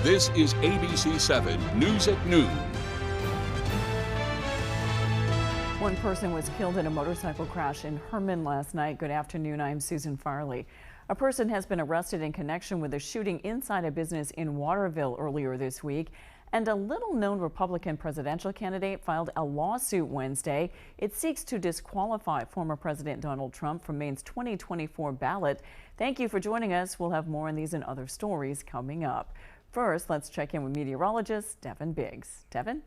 This is ABC 7 News at Noon. One person was killed in a motorcycle crash in Herman last night. Good afternoon, I'm Susan Farley. A person has been arrested in connection with a shooting inside a business in Waterville earlier this week. And a little-known Republican presidential candidate filed a lawsuit Wednesday. It seeks to disqualify former President Donald Trump from Maine's 2024 ballot. Thank you for joining us. We'll have more on these and other stories coming up. First, let's check in with meteorologist Devin Biggs. Devin?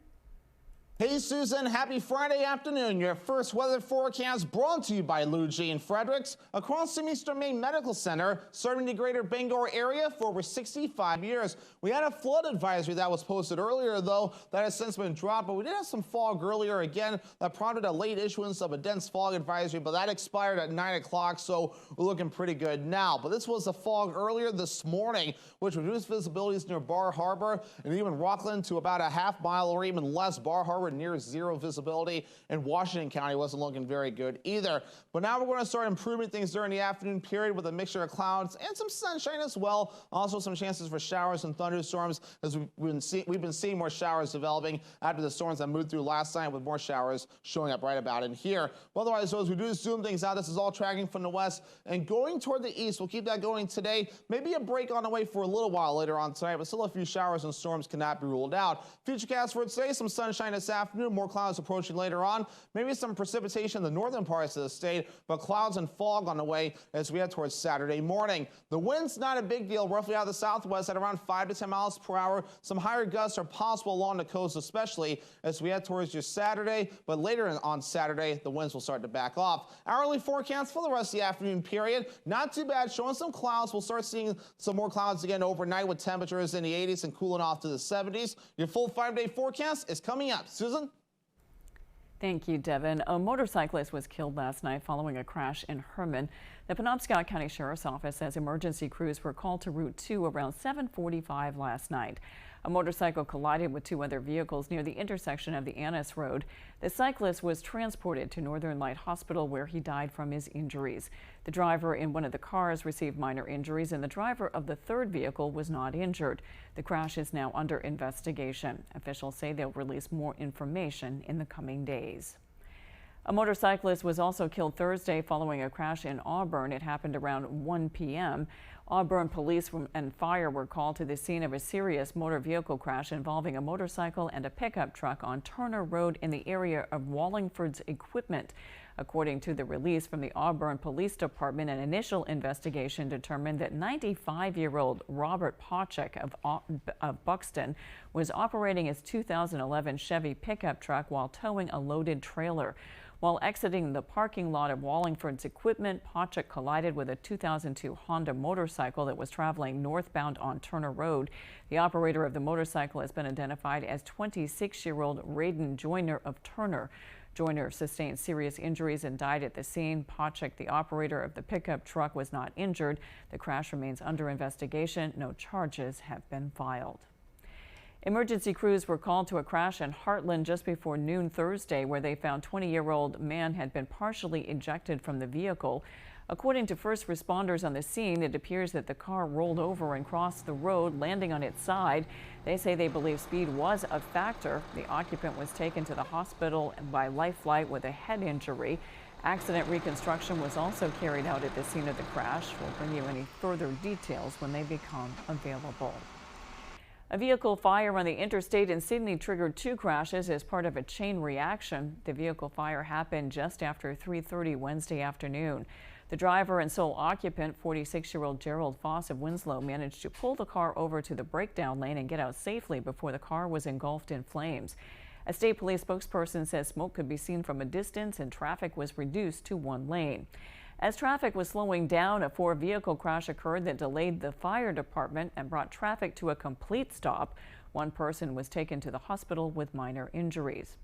Hey Susan, happy Friday afternoon. Your first weather forecast brought to you by Lou G and Fredericks across the Eastern Maine Medical Center, serving the greater Bangor area for over 65 years. We had a flood advisory that was posted earlier, though, that has since been dropped, but we did have some fog earlier again that prompted a late issuance of a dense fog advisory, but that expired at 9 o'clock, so we're looking pretty good now. But this was the fog earlier this morning, which reduced visibilities near Bar Harbor and even Rockland to about a half mile or even less. Bar Harbor near zero visibility, and Washington County wasn't looking very good either. But now we're going to start improving things during the afternoon period with a mixture of clouds and some sunshine as well. Also some chances for showers and thunderstorms, as we've been seeing more showers developing after the storms that moved through last night, with more showers showing up right about in here. But otherwise, so as we do zoom things out, this is all tracking from the west and going toward the east. We'll keep that going today. Maybe a break on the way for a little while later on tonight, but still a few showers and storms cannot be ruled out. Futurecast for today, some sunshine this afternoon, more clouds approaching later on. Maybe some precipitation in the northern parts of the state, but clouds and fog on the way as we head towards Saturday morning. The wind's not a big deal, roughly out of the southwest at around 5 to 10 miles per hour. Some higher gusts are possible along the coast, especially as we head towards your Saturday, but later on Saturday, the winds will start to back off. Hourly forecast for the rest of the afternoon period, not too bad, showing some clouds. We'll start seeing some more clouds again overnight with temperatures in the 80s and cooling off to the 70s. Your full 5-day forecast is coming up. Susan? Thank you, Devin. A motorcyclist was killed last night following a crash in Herman. The Penobscot County Sheriff's Office says emergency crews were called to Route 2 around 7:45 last night. A motorcycle collided with two other vehicles near the intersection of the Annis Road. The cyclist was transported to Northern Light Hospital, where he died from his injuries. The driver in one of the cars received minor injuries, and the driver of the third vehicle was not injured. The crash is now under investigation. Officials say they'll release more information in the coming days. A motorcyclist was also killed Thursday following a crash in Auburn. It happened around 1 p.m. Auburn police and fire were called to the scene of a serious motor vehicle crash involving a motorcycle and a pickup truck on Turner Road in the area of Wallingford's Equipment. According to the release from the Auburn Police Department, an initial investigation determined that 95-year-old Robert Pochek of Buxton was operating his 2011 Chevy pickup truck while towing a loaded trailer. While exiting the parking lot of Wallingford's Equipment, Pochek collided with a 2002 Honda motorcycle that was traveling northbound on Turner Road. The operator of the motorcycle has been identified as 26-year-old Radon Joyner of Turner. Joyner sustained serious injuries and died at the scene. Pochek, the operator of the pickup truck, was not injured. The crash remains under investigation. No charges have been filed. Emergency crews were called to a crash in Heartland just before noon Thursday, where they found 20-year-old man had been partially ejected from the vehicle. According to first responders on the scene, it appears that the car rolled over and crossed the road, landing on its side. They say they believe speed was a factor. The occupant was taken to the hospital by life flight with a head injury. Accident reconstruction was also carried out at the scene of the crash. We'll bring you any further details when they become available. A vehicle fire on the interstate in Sydney triggered two crashes as part of a chain reaction. The vehicle fire happened just after 3:30 Wednesday afternoon. The driver and sole occupant, 46-year-old Gerald Foss of Winslow, managed to pull the car over to the breakdown lane and get out safely before the car was engulfed in flames. A state police spokesperson says smoke could be seen from a distance and traffic was reduced to one lane. As traffic was slowing down, a four-vehicle crash occurred that delayed the fire department and brought traffic to a complete stop. One person was taken to the hospital with minor injuries.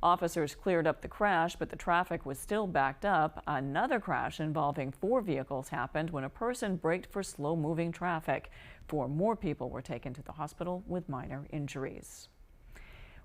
Officers cleared up the crash, but the traffic was still backed up. Another crash involving four vehicles happened when a person braked for slow-moving traffic. Four more people were taken to the hospital with minor injuries.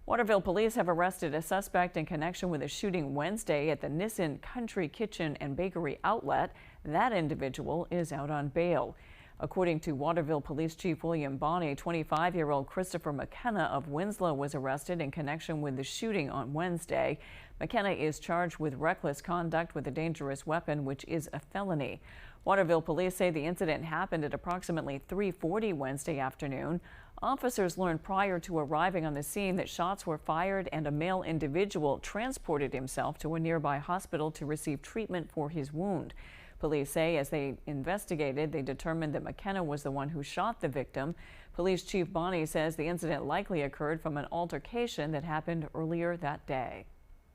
Waterville police have arrested a suspect in connection with a shooting Wednesday at the Nissen Country Kitchen and Bakery outlet. That individual is out on bail. According to Waterville Police Chief William Bonney, 25-year-old Christopher McKenna of Winslow was arrested in connection with the shooting on Wednesday. McKenna is charged with reckless conduct with a dangerous weapon, which is a felony. Waterville police say the incident happened at approximately 3:40 Wednesday afternoon. Officers learned prior to arriving on the scene that shots were fired and a male individual transported himself to a nearby hospital to receive treatment for his wound. Police say as they investigated, they determined that McKenna was the one who shot the victim. Police Chief Bonney says the incident likely occurred from an altercation that happened earlier that day.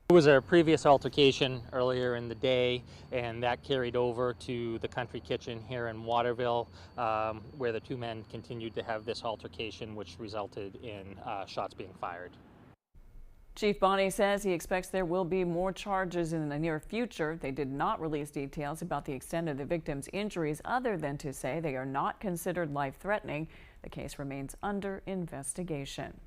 There was a previous altercation earlier in the day, and that carried over to the Country Kitchen here in Waterville, where the two men continued to have this altercation, which resulted in shots being fired. Chief Bonney says he expects there will be more charges in the near future. They did not release details about the extent of the victim's injuries other than to say they are not considered life-threatening. The case remains under investigation.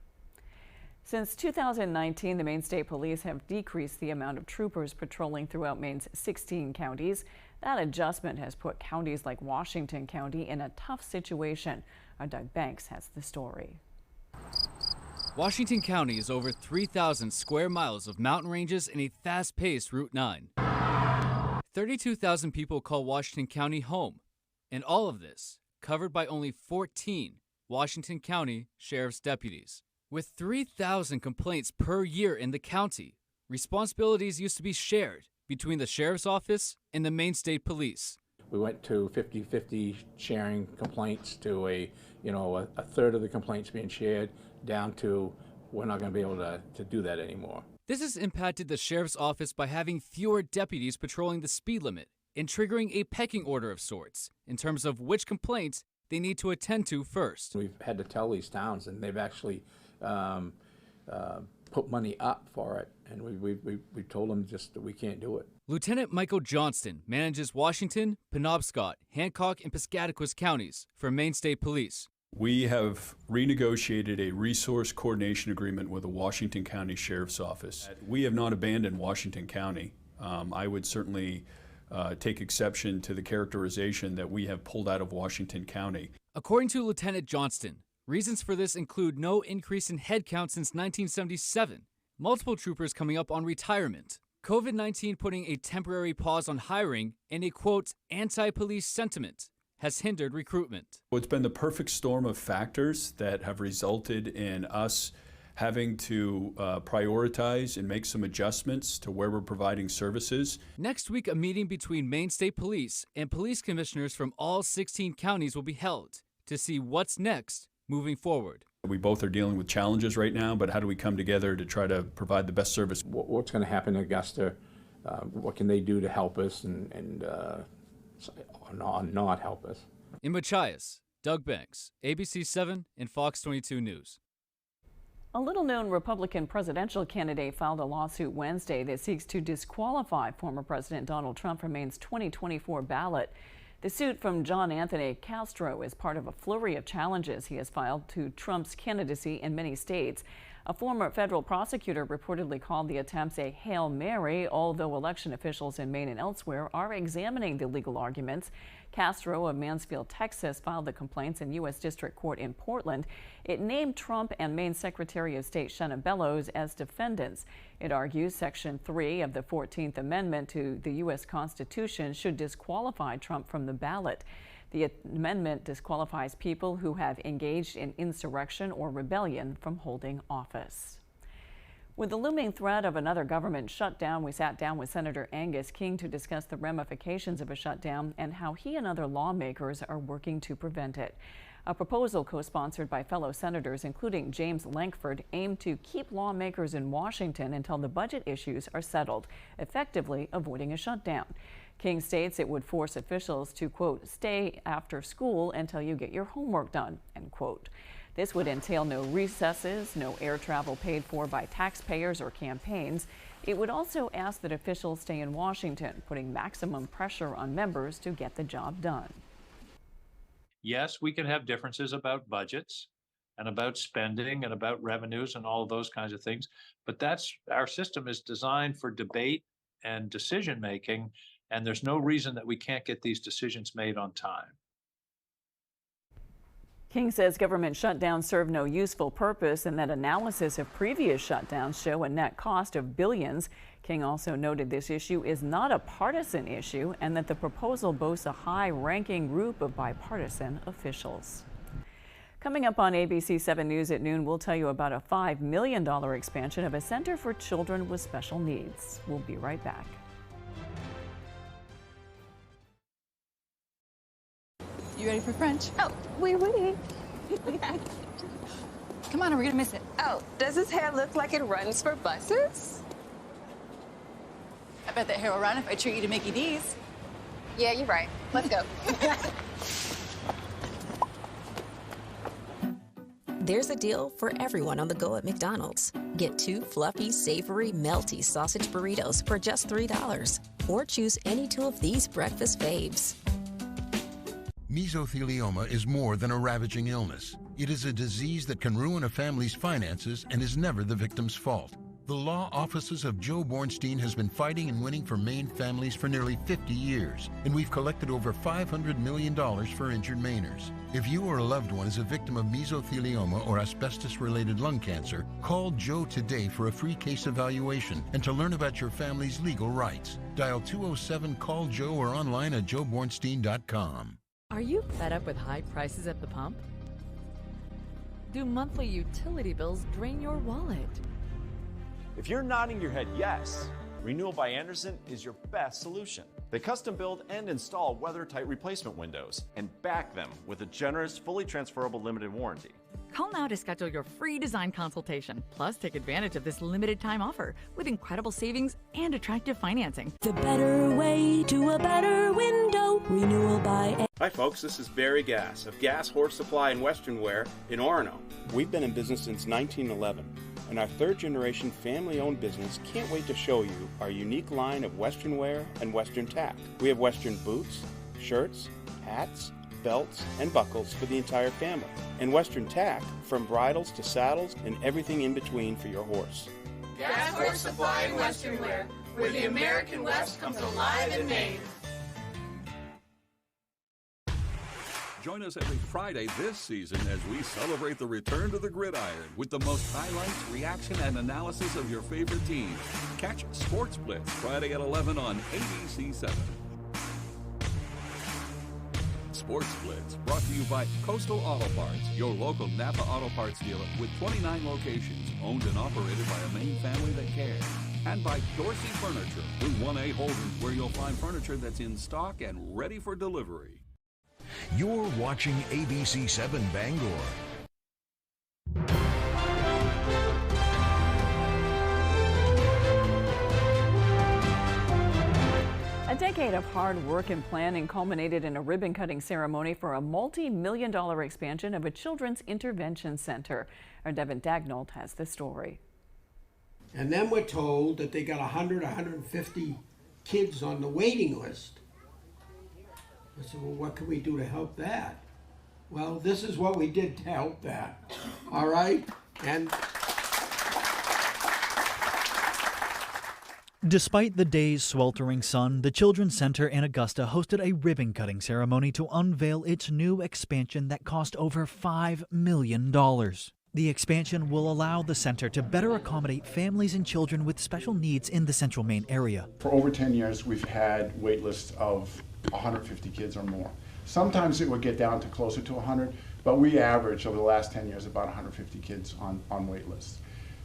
Since 2019, the Maine State Police have decreased the amount of troopers patrolling throughout Maine's 16 counties. That adjustment has put counties like Washington County in a tough situation. Our Doug Banks has the story. Washington County is over 3,000 square miles of mountain ranges and a fast-paced Route 9. 32,000 people call Washington County home, and all of this covered by only 14 Washington County Sheriff's deputies. With 3,000 complaints per year in the county, responsibilities used to be shared between the Sheriff's Office and the Maine State Police. We went to 50-50 sharing complaints to a third of the complaints being shared, down to we're not going to be able to do that anymore. This has impacted the Sheriff's Office by having fewer deputies patrolling the speed limit and triggering a pecking order of sorts in terms of which complaints they need to attend to first. We've had to tell these towns, and they've actually put money up for it, and we told them just that we can't do it. Lieutenant Michael Johnston manages Washington, Penobscot, Hancock, and Piscataquis counties for Maine State Police. We have renegotiated a resource coordination agreement with the Washington County Sheriff's Office. We have not abandoned Washington County. I would certainly take exception to the characterization that we have pulled out of Washington County. According to Lieutenant Johnston, reasons for this include no increase in headcount since 1977, multiple troopers coming up on retirement, COVID-19 putting a temporary pause on hiring, and a, quote, anti-police sentiment has hindered recruitment. It's been the perfect storm of factors that have resulted in us having to prioritize and make some adjustments to where we're providing services. Next week, a meeting between Maine State Police and police commissioners from all 16 counties will be held to see what's next moving forward. We both are dealing with challenges right now, but how do we come together to try to provide the best service? What's going to happen in Augusta? What can they do to help us and not help us? In Machias, Doug Banks, ABC 7 and Fox 22 News. A little-known Republican presidential candidate filed a lawsuit Wednesday that seeks to disqualify former President Donald Trump from Maine's 2024 ballot. The suit from John Anthony Castro is part of a flurry of challenges he has filed to Trump's candidacy in many states. A former federal prosecutor reportedly called the attempts a Hail Mary, although election officials in Maine and elsewhere are examining the legal arguments. Castro of Mansfield, Texas, filed the complaints in U.S. District Court in Portland. It named Trump and Maine Secretary of State Shanna Bellows as defendants. It argues Section 3 of the 14th Amendment to the U.S. Constitution should disqualify Trump from the ballot. The amendment disqualifies people who have engaged in insurrection or rebellion from holding office. With the looming threat of another government shutdown, we sat down with Senator Angus King to discuss the ramifications of a shutdown and how he and other lawmakers are working to prevent it. A proposal co-sponsored by fellow senators, including James Lankford, aimed to keep lawmakers in Washington until the budget issues are settled, effectively avoiding a shutdown. King states it would force officials to, quote, stay after school until you get your homework done, end quote. This would entail no recesses, no air travel paid for by taxpayers or campaigns. It would also ask that officials stay in Washington, putting maximum pressure on members to get the job done. Yes, we can have differences about budgets and about spending and about revenues and all of those kinds of things, but our system is designed for debate and decision making, and there's no reason that we can't get these decisions made on time. King says government shutdowns serve no useful purpose and that analysis of previous shutdowns show a net cost of billions. King also noted this issue is not a partisan issue and that the proposal boasts a high-ranking group of bipartisan officials. Coming up on ABC 7 News at noon, we'll tell you about a $5 million expansion of a center for children with special needs. We'll be right back. You ready for French? Oh, we're waiting. Come on, or we're gonna miss it. Oh, does his hair look like it runs for buses? I bet that hair will run if I treat you to Mickey D's. Yeah, you're right. Let's go. There's a deal for everyone on the go at McDonald's. Get 2 fluffy, savory, melty sausage burritos for just $3. Or choose any 2 of these breakfast faves. Mesothelioma is more than a ravaging illness. It is a disease that can ruin a family's finances and is never the victim's fault. The law offices of Joe Bornstein has been fighting and winning for Maine families for nearly 50 years, and we've collected over $500 million for injured Mainers. If you or a loved one is a victim of mesothelioma or asbestos-related lung cancer, call Joe today for a free case evaluation and to learn about your family's legal rights. Dial 207-CALL-JOE or online at joebornstein.com. Are you fed up with high prices at the pump? Do monthly utility bills drain your wallet? If you're nodding your head yes, Renewal by Andersen is your best solution. They custom build and install weather-tight replacement windows and back them with a generous, fully transferable limited warranty. Call now to schedule your free design consultation. Plus, take advantage of this limited time offer with incredible savings and attractive financing. The better way to a better window. Renewal by... Hi folks, this is Barry Gass of Gass Horse Supply and Western Wear in Orono. We've been in business since 1911, and our third-generation family-owned business can't wait to show you our unique line of Western wear and Western tack. We have Western boots, shirts, hats, belts, and buckles for the entire family, and Western tack from bridles to saddles and everything in between for your horse. Gass Horse Supply and Western Wear, where the American West comes alive in Maine. Join us every Friday this season as we celebrate the return to the gridiron with the most highlights, reaction, and analysis of your favorite teams. Catch Sports Blitz Friday at 11 on ABC 7. Sports Blitz brought to you by Coastal Auto Parts, your local Napa Auto Parts dealer with 29 locations, owned and operated by a Maine family that cares. And by Dorsey Furniture, Route 1A Holden, where you'll find furniture that's in stock and ready for delivery. You're watching ABC 7 Bangor. A decade of hard work and planning culminated in a ribbon-cutting ceremony for a multi-million-dollar expansion of a children's intervention center. Our Devin Dagnold has the story. And then we're told that they got 100, 150 kids on the waiting list. I said, well, what can we do to help that? Well, this is what we did to help that, all right? And despite the day's sweltering sun, the Children's Center in Augusta hosted a ribbon-cutting ceremony to unveil its new expansion that cost over $5 million. The expansion will allow the center to better accommodate families and children with special needs in the Central Maine area. For over 10 years, we've had wait lists of 150 kids or more. Sometimes it would get down to closer to 100, but we average over the last 10 years about 150 kids on wait lists.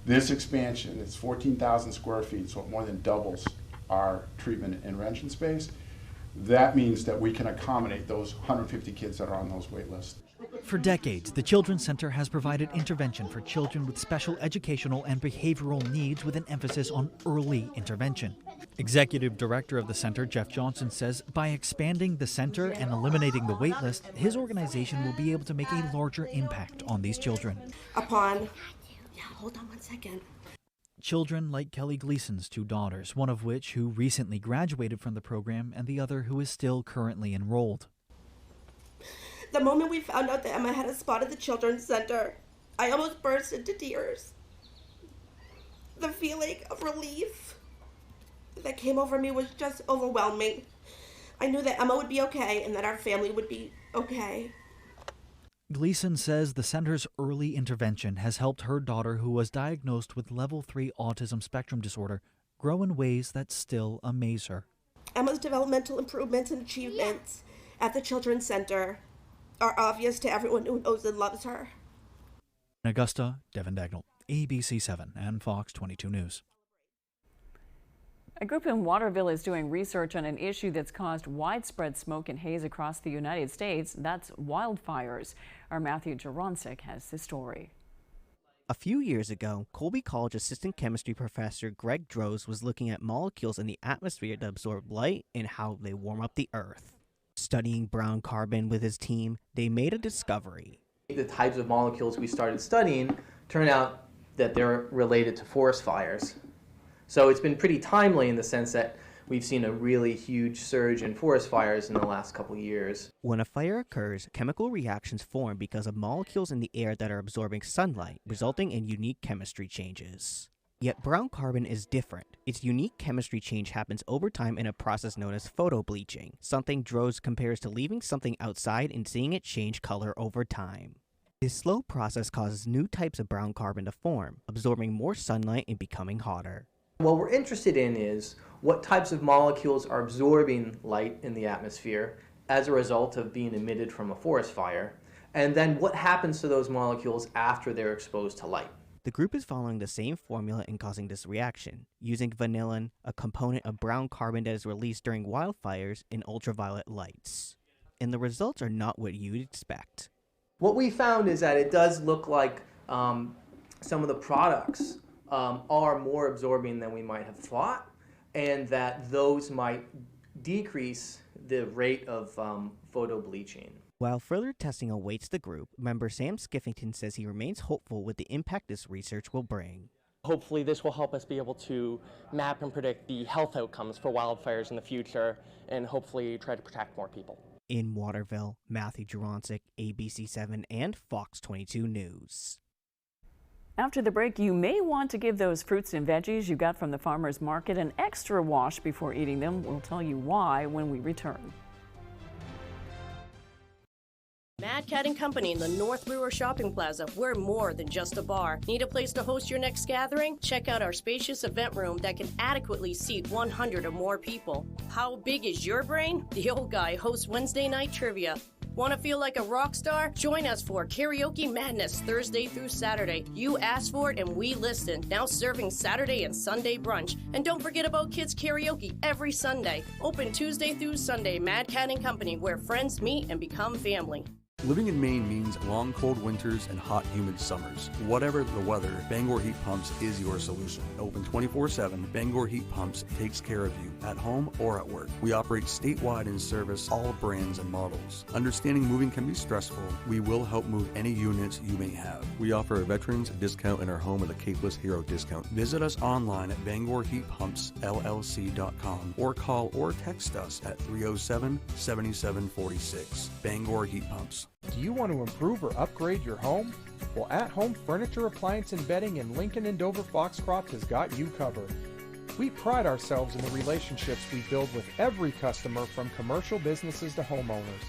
This expansion, it's 14,000 square feet, so it more than doubles our treatment and intervention space. That means that we can accommodate those 150 kids that are on those wait lists. For decades, the Children's Center has provided intervention for children with special educational and behavioral needs with an emphasis on early intervention. Executive Director of the center, Jeff Johnson, says by expanding the center and eliminating the wait list, his organization will be able to make a larger impact on these children. Hold on one second. Children like Kelly Gleason's 2 daughters, one of which who recently graduated from the program and the other who is still currently enrolled. The moment we found out that Emma had a spot at the Children's Center, I almost burst into tears. The feeling of relief that came over me was just overwhelming. I knew that Emma would be okay and that our family would be okay. Gleason says the center's early intervention has helped her daughter, who was diagnosed with level 3 autism spectrum disorder, grow in ways that still amaze her. Emma's developmental improvements and achievements at the Children's Center are obvious to everyone who knows and loves her. In Augusta, Devin Dagnall, ABC 7 and Fox 22 News. A group in Waterville is doing research on an issue that's caused widespread smoke and haze across the United States. That's wildfires. Our Matthew Jaroncic has the story. A few years ago, Colby College assistant chemistry professor Greg Droz was looking at molecules in the atmosphere that absorb light and how they warm up the Earth. Studying brown carbon with his team, they made a discovery. The types of molecules we started studying turn out that they're related to forest fires. So it's been pretty timely in the sense that we've seen a really huge surge in forest fires in the last couple years. When a fire occurs, chemical reactions form because of molecules in the air that are absorbing sunlight, resulting in unique chemistry changes. Yet brown carbon is different. Its unique chemistry change happens over time in a process known as photobleaching, something Droz compares to leaving something outside and seeing it change color over time. This slow process causes new types of brown carbon to form, absorbing more sunlight and becoming hotter. What we're interested in is what types of molecules are absorbing light in the atmosphere as a result of being emitted from a forest fire, and then what happens to those molecules after they're exposed to light. The group is following the same formula in causing this reaction, using vanillin, a component of brown carbon that is released during wildfires in ultraviolet lights. And the results are not what you'd expect. What we found is that it does look like some of the products are more absorbing than we might have thought, and that those might decrease the rate of photobleaching. While further testing awaits the group, member Sam Skiffington says he remains hopeful with the impact this research will bring. Hopefully this will help us be able to map and predict the health outcomes for wildfires in the future and hopefully try to protect more people. In Waterville, Matthew Jaroncic, ABC 7 and Fox 22 News. After the break, you may want to give those fruits and veggies you got from the farmer's market an extra wash before eating them. We'll tell you why when we return. Mad Cat & Company in the North Brewer Shopping Plaza. We're more than just a bar. Need a place to host your next gathering? Check out our spacious event room that can adequately seat 100 or more people. How big is your brain? The Old Guy hosts Wednesday night trivia. Want to feel like a rock star? Join us for Karaoke Madness Thursday through Saturday. You asked for it and we listened. Now serving Saturday and Sunday brunch. And don't forget about kids karaoke every Sunday. Open Tuesday through Sunday. Mad Cat & Company, where friends meet and become family. Living in Maine means long, cold winters and hot, humid summers. Whatever the weather, Bangor Heat Pumps is your solution. Open 24/7, Bangor Heat Pumps takes care of you at home or at work. We operate statewide and service all brands and models. Understanding moving can be stressful. We will help move any units you may have. We offer a veterans discount in our home with a Capeless Hero discount. Visit us online at BangorHeatPumpsLLC.com or call or text us at 307-7746. Bangor Heat Pumps. Do you want to improve or upgrade your home? Well, At Home Furniture, Appliance, and Bedding in Lincoln and Dover Foxcroft has got you covered. We pride ourselves in the relationships we build with every customer, from commercial businesses to homeowners.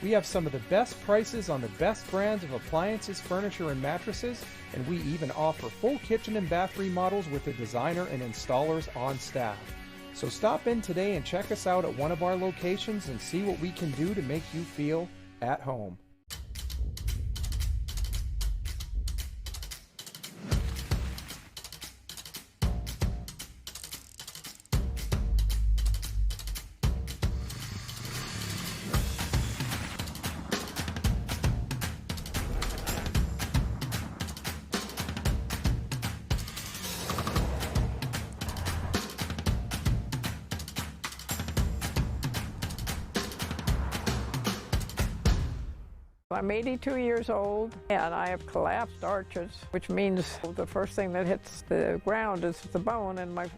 We have some of the best prices on the best brands of appliances, furniture, and mattresses, and we even offer full kitchen and bath remodels with a designer and installers on staff. So stop in today and check us out at one of our locations and see what we can do to make you feel at home. I'm 82 years old and I have collapsed arches, which means the first thing that hits the ground is the bone in my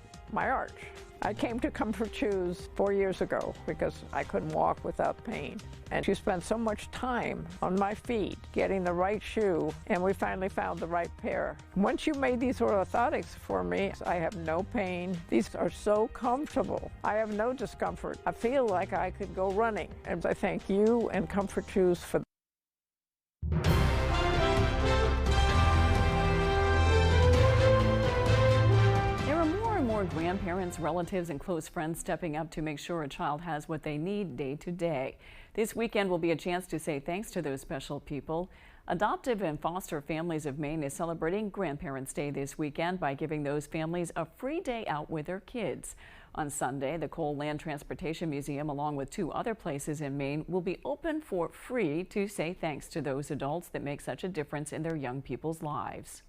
arch. I came to Comfort Shoes 4 years ago because I couldn't walk without pain. And you spent so much time on my feet getting the right shoe, and we finally found the right pair. Once you made these orthotics for me, I have no pain. These are so comfortable. I have no discomfort. I feel like I could go running. And I thank you and Comfort Shoes for grandparents, relatives, and close friends stepping up to make sure a child has what they need day to day. This weekend will be a chance to say thanks to those special people. Adoptive and foster families of Maine is celebrating Grandparents' Day this weekend by giving those families a free day out with their kids. On Sunday, the Cole Land Transportation Museum, along with 2 other places in Maine, will be open for free to say thanks to those adults that make such a difference in their young people's lives.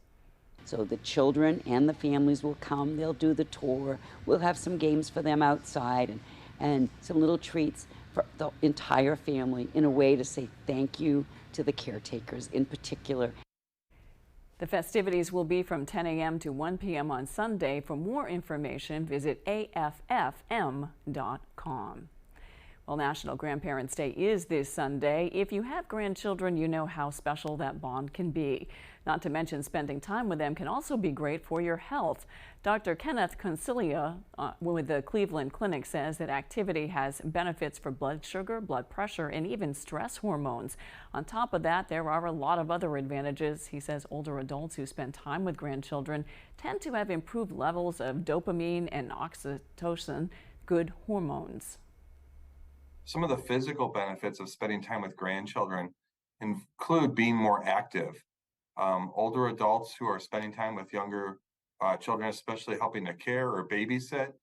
So the children and the families will come, they'll do the tour, we'll have some games for them outside and some little treats for the entire family in a way to say thank you to the caretakers in particular. The festivities will be from 10 a.m. to 1 p.m. on Sunday. For more information, visit AFFM.com. Well, National Grandparents' Day is this Sunday. If you have grandchildren, you know how special that bond can be. Not to mention spending time with them can also be great for your health. Dr. Kenneth Concilia with the Cleveland Clinic says that activity has benefits for blood sugar, blood pressure, and even stress hormones. On top of that, there are a lot of other advantages. He says older adults who spend time with grandchildren tend to have improved levels of dopamine and oxytocin, good hormones. Some of the physical benefits of spending time with grandchildren include being more active. Older adults who are spending time with younger children, especially helping to care or babysit,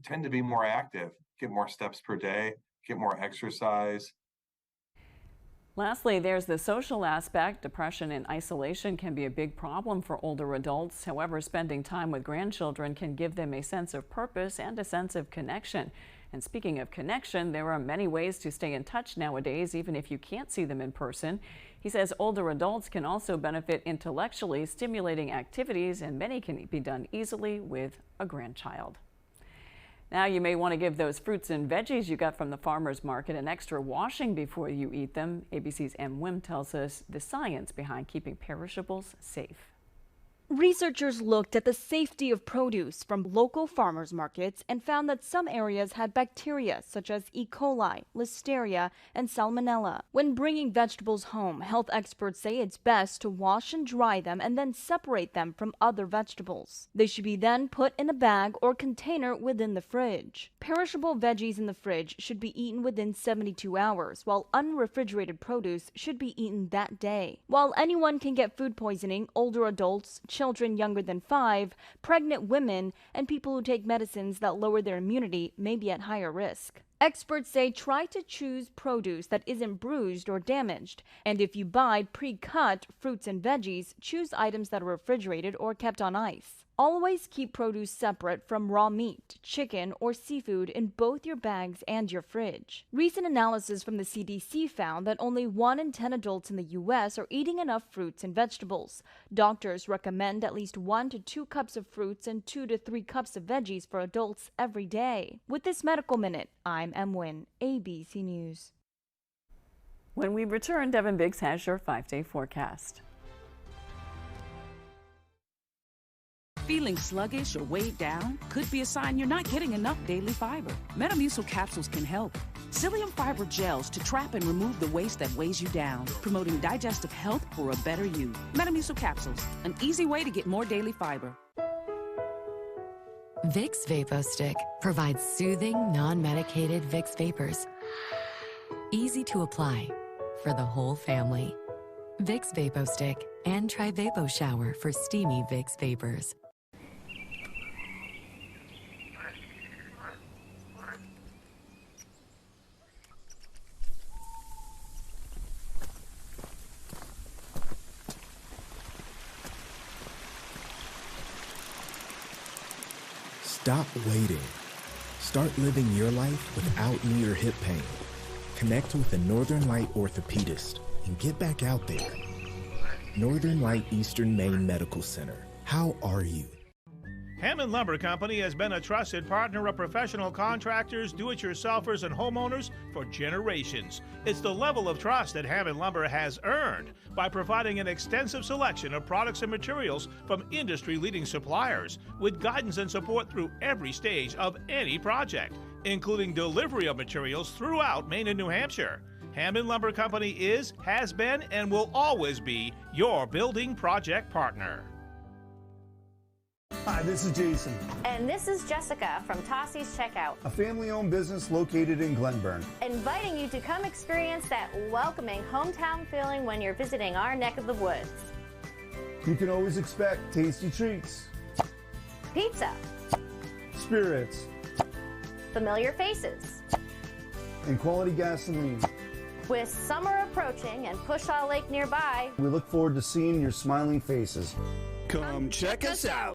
tend to be more active, get more steps per day, get more exercise. Lastly, there's the social aspect. Depression and isolation can be a big problem for older adults. However, spending time with grandchildren can give them a sense of purpose and a sense of connection. And speaking of connection, there are many ways to stay in touch nowadays, even if you can't see them in person. He says older adults can also benefit intellectually stimulating activities, and many can be done easily with a grandchild. Now, you may want to give those fruits and veggies you got from the farmer's market an extra washing before you eat them. ABC's M. Wim tells us the science behind keeping perishables safe. Researchers looked at the safety of produce from local farmers markets and found that some areas had bacteria such as E. coli, Listeria, and Salmonella. When bringing vegetables home, health experts say it's best to wash and dry them and then separate them from other vegetables. They should be then put in a bag or container within the fridge. Perishable veggies in the fridge should be eaten within 72 hours, while unrefrigerated produce should be eaten that day. While anyone can get food poisoning, older adults, children younger than 5, pregnant women, and people who take medicines that lower their immunity may be at higher risk. Experts say try to choose produce that isn't bruised or damaged, and if you buy pre-cut fruits and veggies, choose items that are refrigerated or kept on ice. Always keep produce separate from raw meat, chicken, or seafood in both your bags and your fridge. Recent analysis from the CDC found that only 1 in 10 adults in the U.S. are eating enough fruits and vegetables. Doctors recommend at least 1 to 2 cups of fruits and 2 to 3 cups of veggies for adults every day. With this Medical Minute, I'm M. Wynn, ABC News. When we return, Devin Biggs has your 5-day forecast. Feeling sluggish or weighed down could be a sign you're not getting enough daily fiber. Metamucil capsules can help. Psyllium fiber gels to trap and remove the waste that weighs you down, promoting digestive health for a better you. Metamucil capsules, an easy way to get more daily fiber. Vicks VapoStick provides soothing, non-medicated Vicks vapors. Easy to apply for the whole family. Vicks VapoStick and try Vapo Shower for steamy Vicks vapors. Stop waiting. Start living your life without knee or hip pain. Connect with a Northern Light orthopedist and get back out there. Northern Light Eastern Maine Medical Center. How are you? Hammond Lumber Company has been a trusted partner of professional contractors, do-it-yourselfers, and homeowners for generations. It's the level of trust that Hammond Lumber has earned by providing an extensive selection of products and materials from industry-leading suppliers with guidance and support through every stage of any project, including delivery of materials throughout Maine and New Hampshire. Hammond Lumber Company is, has been, and will always be your building project partner. Hi, this is Jason, And this is Jessica from Tossie's Checkout, a family-owned business located in Glenburn. inviting you to come experience that welcoming hometown feeling when you're visiting our neck of the woods. You can always expect tasty treats, Pizza, spirits, familiar faces. and quality gasoline. With summer approaching and Pushaw Lake nearby, We look forward to seeing your smiling faces. Come check us out.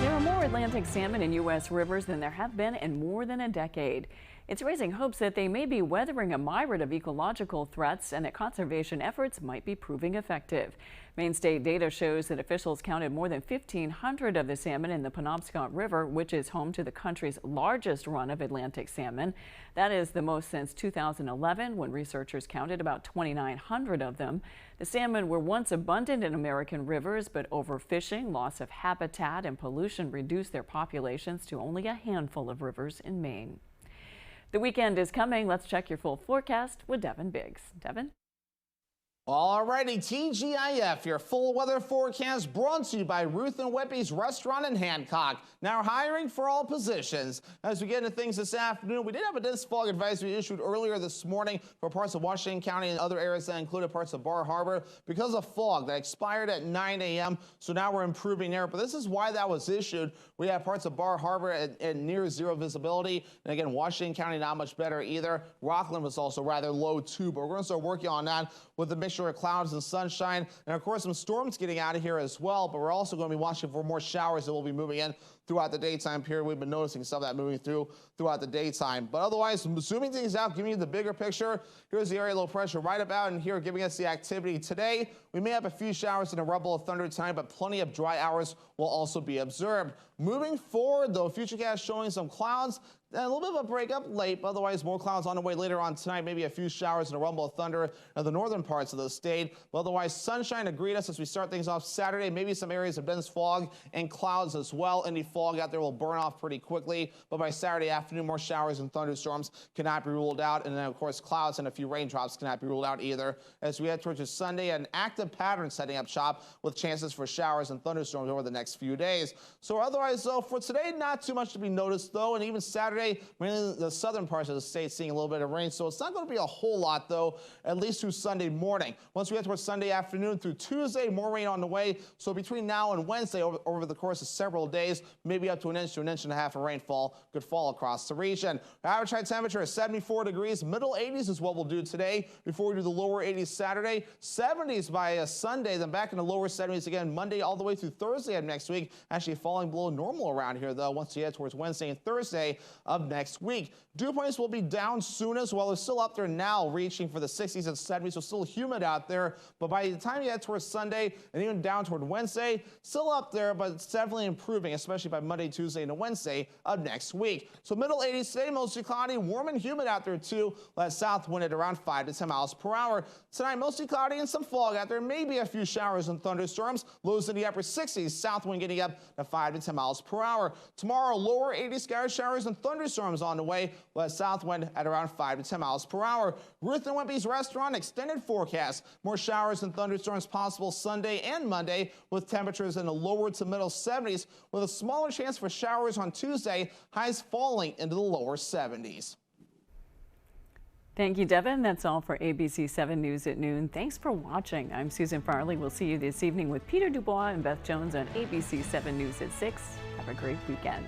There are more Atlantic salmon in U.S. rivers than there have been in more than a decade. It's raising hopes that they may be weathering a myriad of ecological threats and that conservation efforts might be proving effective. Maine state data shows that officials counted more than 1,500 of the salmon in the Penobscot River, which is home to the country's largest run of Atlantic salmon. That is the most since 2011, when researchers counted about 2,900 of them. The salmon were once abundant in American rivers, but overfishing, loss of habitat, and pollution reduced their populations to only a handful of rivers in Maine. The weekend is coming. Let's check your full forecast with Devin Biggs. Devin? Alrighty, TGIF, your full weather forecast brought to you by Ruth and Whippy's Restaurant in Hancock. Now hiring for all positions. As we get into things this afternoon, we did have a dense fog advisory issued earlier this morning for parts of Washington County and other areas that included parts of Bar Harbor because of fog that expired at 9 a.m. So now we're improving there. But this is why that was issued. We have parts of Bar Harbor at near zero visibility. And again, Washington County not much better either. Rockland was also rather low too, but we're going to start working on that with the mixture of clouds and sunshine, and of course some storms getting out of here as well. But we're also going to be watching for more showers that will be moving in throughout the daytime period. We've been noticing some of that moving throughout the daytime. But otherwise, zooming things out, giving you the bigger picture. Here's the area low pressure right about in here, giving us the activity today. We may have a few showers and a rumble of thunder tonight, but plenty of dry hours will also be observed. Moving forward, though, Futurecast showing some clouds. And a little bit of a break up late, but otherwise more clouds on the way later on tonight. Maybe a few showers and a rumble of thunder in the northern parts of the state. But otherwise, sunshine to greet us as we start things off Saturday. Maybe some areas of dense fog and clouds as well. Any fog out there will burn off pretty quickly. But by Saturday afternoon, more showers and thunderstorms cannot be ruled out. And then, of course, clouds and a few raindrops cannot be ruled out either. As we head towards Sunday, an active pattern setting up shop with chances for showers and thunderstorms over the next few days. So otherwise, though, for today, not too much to be noticed, though. And even Saturday, mainly the southern parts of the state seeing a little bit of rain. So it's not going to be a whole lot, though, at least through Sunday morning. Once we get towards Sunday afternoon through Tuesday, more rain on the way. So between now and Wednesday, over the course of several days, maybe up to an inch and a half of rainfall could fall across the region. Average high temperature is 74 degrees. Middle 80s is what we'll do today before we do the lower 80s Saturday. 70s by Sunday, then back in the lower 70s again Monday all the way through Thursday of next week. Actually falling below normal around here, though, once you head towards Wednesday and Thursday of next week. Dew points will be down soon as well. They're still up there now, reaching for the 60s and 70s, so still humid out there. But by the time you head towards Sunday and even down toward Wednesday, still up there, but it's definitely improving, especially by Monday, Tuesday, and Wednesday of next week. So middle 80s today, mostly cloudy, warm and humid out there too. That south wind at around 5 to 10 miles per hour. Tonight, mostly cloudy and some fog out there. Maybe a few showers and thunderstorms. Lows in the upper 60s, south wind getting up to 5 to 10 miles per hour. Tomorrow, lower 80s, scattered showers and thunderstorms on the way. South wind at around 5 to 10 miles per hour. Ruth and Wimpy's Restaurant extended forecast. More showers and thunderstorms possible Sunday and Monday with temperatures in the lower to middle 70s with a smaller chance for showers on Tuesday, highs falling into the lower 70s. Thank you, Devin. That's all for ABC 7 News at noon. Thanks for watching. I'm Susan Farley. We'll see you this evening with Peter Dubois and Beth Jones on ABC 7 News at 6. Have a great weekend.